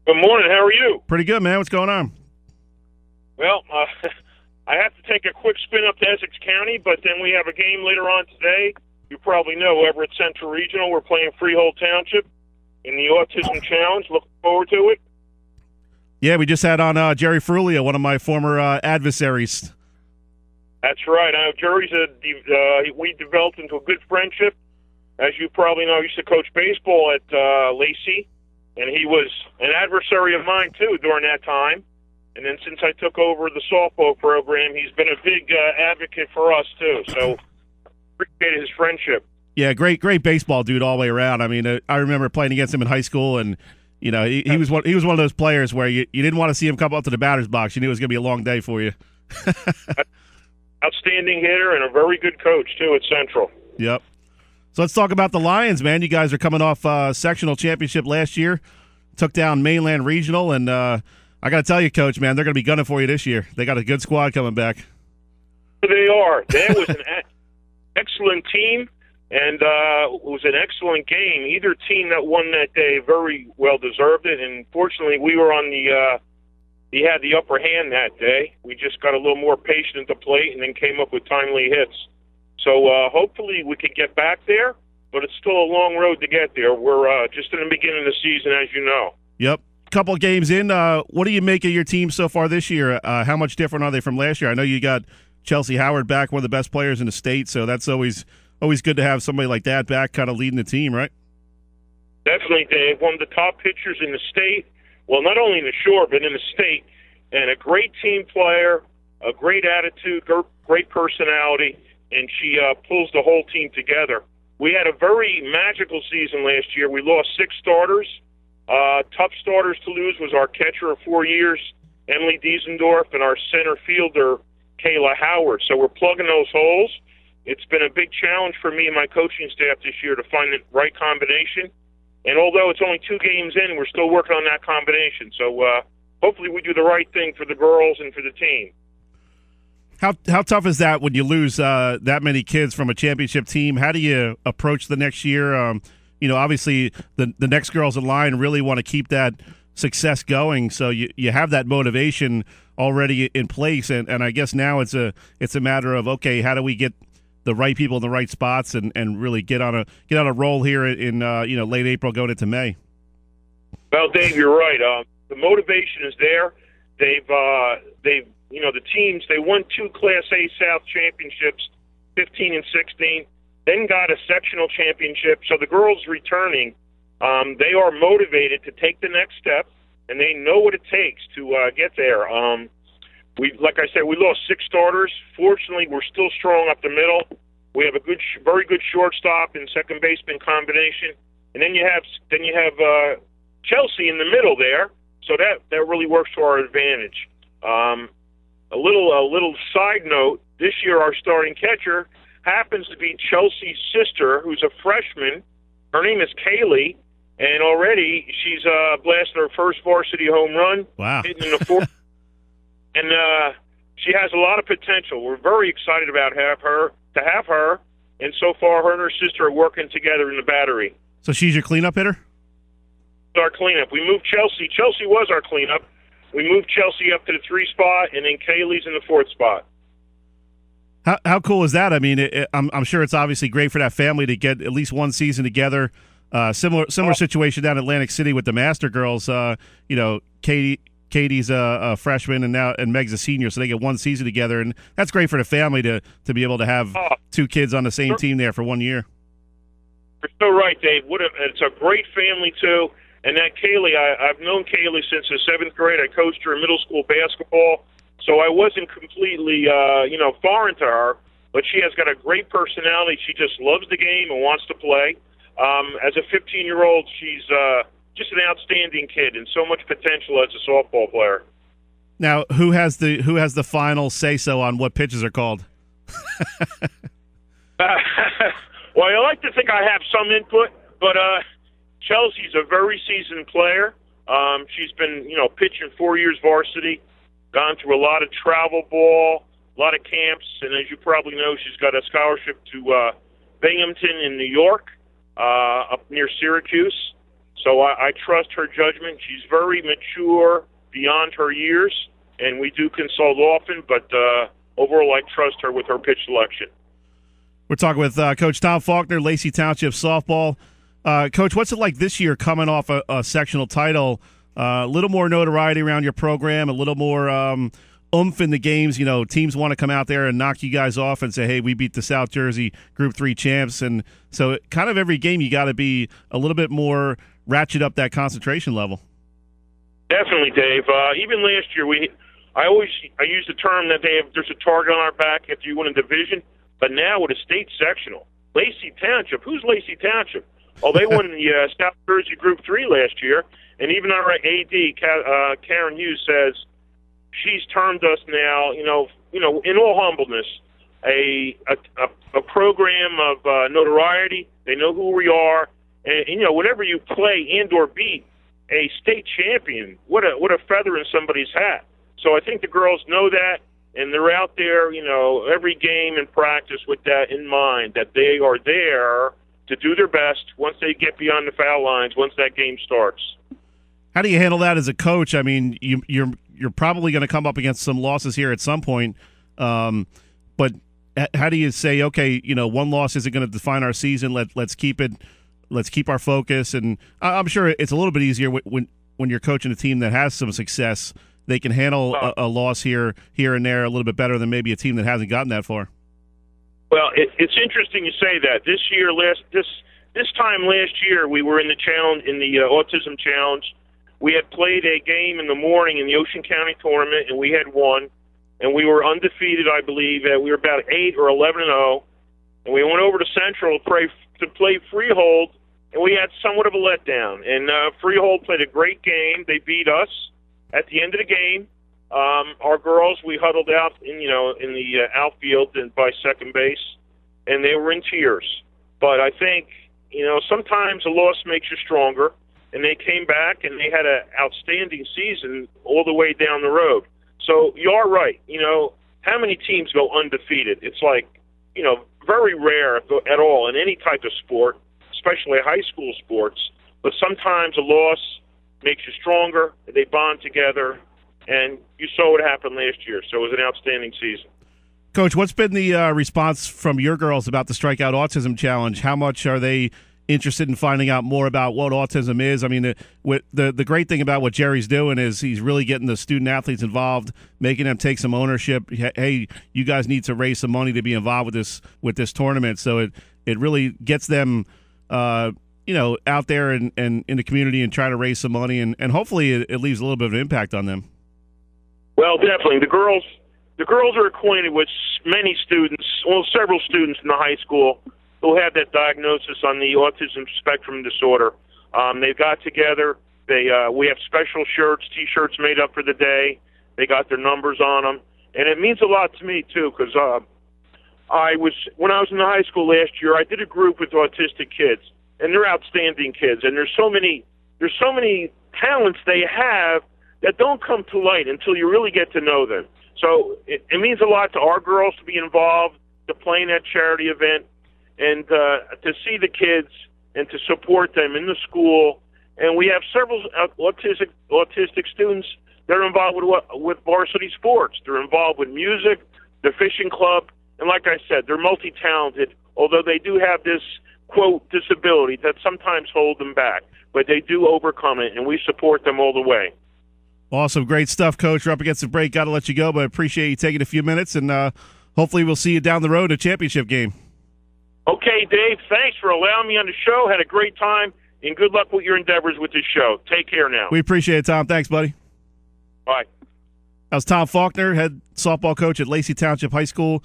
Good morning. How are you? Pretty good, man. What's going on? Well, I have to take a quick spin up to Essex County, but then we have a game later on today. You probably know Everett Central Regional. We're playing Freehold Township in the Autism Challenge. Looking forward to it. Yeah, we just had on Jerry Frulio, one of my former adversaries. That's right. Jerry's we developed into a good friendship. As you probably know, I used to coach baseball at Lacey, and he was an adversary of mine, too, during that time. And then since I took over the softball program, he's been a big advocate for us, too. So appreciate his friendship. Yeah, great baseball dude all the way around. I mean, I remember playing against him in high school, and you know, he was one of those players where you didn't want to see him come up to the batter's box. You knew it was going to be a long day for you. Outstanding hitter and a very good coach, too, at Central. Yep. So let's talk about the Lions, man. You guys are coming off sectional championship last year, took down Mainland Regional, and I got to tell you, Coach, man, they're going to be gunning for you this year. They got a good squad coming back. They are. That was an excellent team, and it was an excellent game. Either team that won that day very well deserved it, and fortunately we were on he had the upper hand that day. We just got a little more patient at the plate and then came up with timely hits. So hopefully we could get back there, but it's still a long road to get there. We're just in the beginning of the season, as you know. Yep. Couple of games in. What do you make of your team so far this year? How much different are they from last year? I know you got Chelsea Howard back, one of the best players in the state, so that's always good to have somebody like that back kind of leading the team, right? Definitely, Dave. One of the top pitchers in the state. Well, not only in the shore, but in the state. And a great team player, a great attitude, great personality, and she pulls the whole team together. We had a very magical season last year. We lost 6 starters. Tough starters to lose was our catcher of 4 years, Emily Diesendorf, and our center fielder, Kayla Howard. So we're plugging those holes. It's been a big challenge for me and my coaching staff this year to find the right combination. And although it's only 2 games in, we're still working on that combination. So hopefully we do the right thing for the girls and for the team. How tough is that when you lose that many kids from a championship team? How do you approach the next year? Obviously the next girls in line really want to keep that success going, so you have that motivation already in place, and I guess now it's a matter of, okay, how do we get the right people in the right spots and really get on a roll here in late April going into May. Well, Dave, you're right. The motivation is there. They've the teams, they won 2 Class A South championships, 15 and 16, then got a sectional championship. So the girls returning, they are motivated to take the next step, and they know what it takes to get there. Like I said, we lost 6 starters. Fortunately, we're still strong up the middle. We have a very good shortstop and second baseman combination, and then you have Chelsea in the middle there. So that really works to our advantage. A little side note: this year our starting catcher happens to be Chelsea's sister, who's a freshman. Her name is Kaylee, and already she's blasted her first varsity home run. Wow! Hitting in the 4th. And she has a lot of potential. We're very excited about have her. And so far, her and her sister are working together in the battery. So she's your cleanup hitter? Our cleanup. We moved Chelsea. Chelsea was our cleanup. We moved Chelsea up to the 3 spot, and then Kaylee's in the 4th spot. How cool is that? I mean, I'm sure it's obviously great for that family to get at least one season together. Similar situation down in Atlantic City with the Master girls. Katie's a freshman and Meg's a senior, so they get one season together, and that's great for the family to be able to have 2 kids on the same team there for 1 year. You're so right, Dave. It's a great family too. And that Kaylee, I've known Kaylee since the 7th grade. I coached her in middle school basketball, so I wasn't completely foreign to her. But she has got a great personality. She just loves the game and wants to play. As a 15-year-old, she's just an outstanding kid and so much potential as a softball player. Now, who has the final say-so on what pitches are called? Well, I like to think I have some input, but Chelsea's a very seasoned player. She's been, pitching 4 years varsity, gone through a lot of travel ball, a lot of camps, and as you probably know, she's got a scholarship to Binghamton in New York, up near Syracuse. So I trust her judgment. She's very mature beyond her years, and we do consult often, but overall I trust her with her pitch selection. We're talking with Coach Tom Faulkner, Lacey Township softball. Coach, what's it like this year coming off a sectional title? A little more notoriety around your program, a little more oomph in the games. You know, teams want to come out there and knock you guys off and say, hey, we beat the South Jersey Group 3 champs. And so kind of every game you got to be a little bit more ratchet up that concentration level. Definitely, Dave. Even last year, I use the term that there's a target on our back after you win a division. But now with a state sectional, Lacey Township, who's Lacey Township? Oh, they won the South Jersey Group 3 last year. And even our AD, Karen Hughes, says she's termed us now, in all humbleness, a program of notoriety. They know who we are, and whenever you play and/or beat a state champion, what a feather in somebody's hat. So I think the girls know that, and they're out there, every game and practice with that in mind, that they are there to do their best once they get beyond the foul lines, once that game starts. How do you handle that as a coach? I mean, you're probably going to come up against some losses here at some point, but how do you say, okay, one loss isn't going to define our season. Let's keep our focus. And I'm sure it's a little bit easier when you're coaching a team that has some success. They can handle a loss here and there a little bit better than maybe a team that hasn't gotten that far. Well, it's interesting you say that. This time last year, we were in the challenge, in the autism challenge. We had played a game in the morning in the Ocean County tournament, and we had won. And we were undefeated, I believe. We were about 8 or 11-0. And we went over to Central to play Freehold, and we had somewhat of a letdown. And Freehold played a great game. They beat us. At the end of the game, our girls, we huddled out in the outfield and by second base, and they were in tears. But I think, sometimes a loss makes you stronger, and they came back and they had an outstanding season all the way down the road. So you are right. How many teams go undefeated? It's like, very rare at all in any type of sport, especially high school sports. But sometimes a loss makes you stronger. They bond together, and you saw what happened last year. So it was an outstanding season. Coach, what's been the response from your girls about the Strikeout Autism Challenge? How much are they interested in finding out more about what autism is? I mean, the great thing about what Jerry's doing is he's really getting the student athletes involved, making them take some ownership. Hey, you guys need to raise some money to be involved with this tournament. So it really gets them out there and in the community and try to raise some money, and hopefully it leaves a little bit of an impact on them. Well, definitely. The girls are acquainted with several students in the high school who have that diagnosis on the autism spectrum disorder. They got together. We have special shirts, T-shirts made up for the day. They got their numbers on them, and it means a lot to me too, because when I was in the high school last year, I did a group with autistic kids, and they're outstanding kids, and there's so many talents they have that don't come to light until you really get to know them. So it means a lot to our girls to be involved, to play in that charity event, and to see the kids and to support them in the school. And we have several autistic students that are involved with varsity sports. They're involved with music, the fishing club, and like I said, they're multi-talented, although they do have this, quote, disability that sometimes hold them back. But they do overcome it, and we support them all the way. Awesome. Great stuff, Coach. We're up against the break. Got to let you go, but I appreciate you taking a few minutes, and hopefully we'll see you down the road at a championship game. Okay, Dave, thanks for allowing me on the show. Had a great time, and good luck with your endeavors with this show. Take care now. We appreciate it, Tom. Thanks, buddy. Bye. That was Tom Faulkner, head softball coach at Lacey Township High School.